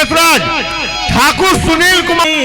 यशराज ठाकुर सुनील कुमार।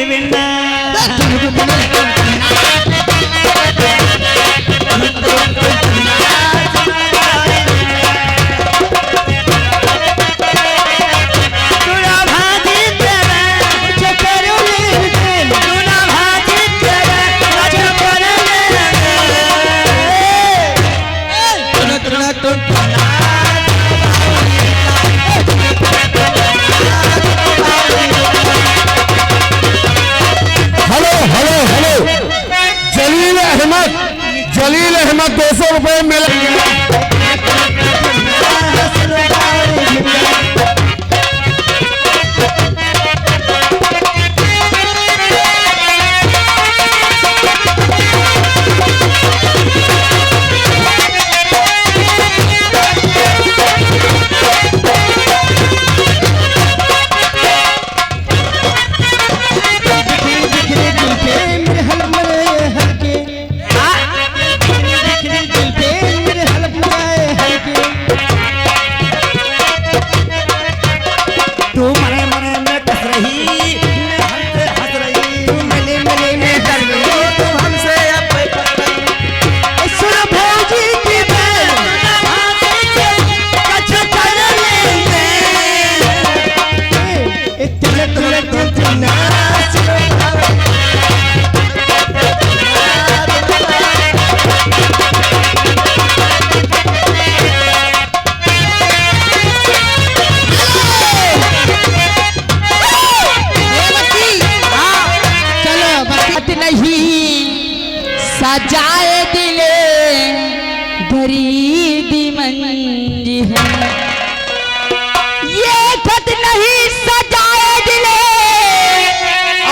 जलील अहमद 200 रुपए मिलेंगे। सजाए दिले गरीबी मंजी है, ये खत नहीं सजाए दिले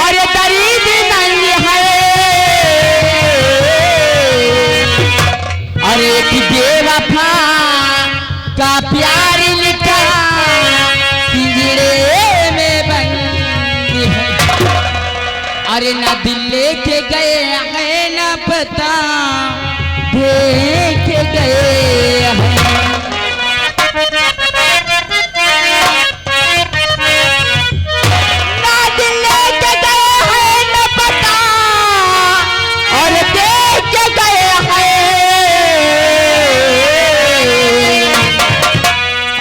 और गरीबी मंजी है। और एक बेवफा का प्यार लिखा पिंजरे में बंद है। अरे ना दिल लेके गए हैं ना पता देख गए हैं। ना दिल लेके गए हैं ना पता और देख गए हैं।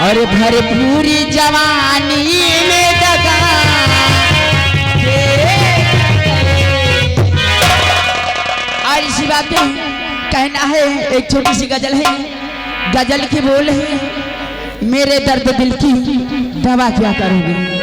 और भरपूरी जवानी में दगा इसी बात में कहना है। एक छोटी सी गजल है, गजल की बोल है, मेरे दर्द दिल की दवा क्या करोगे।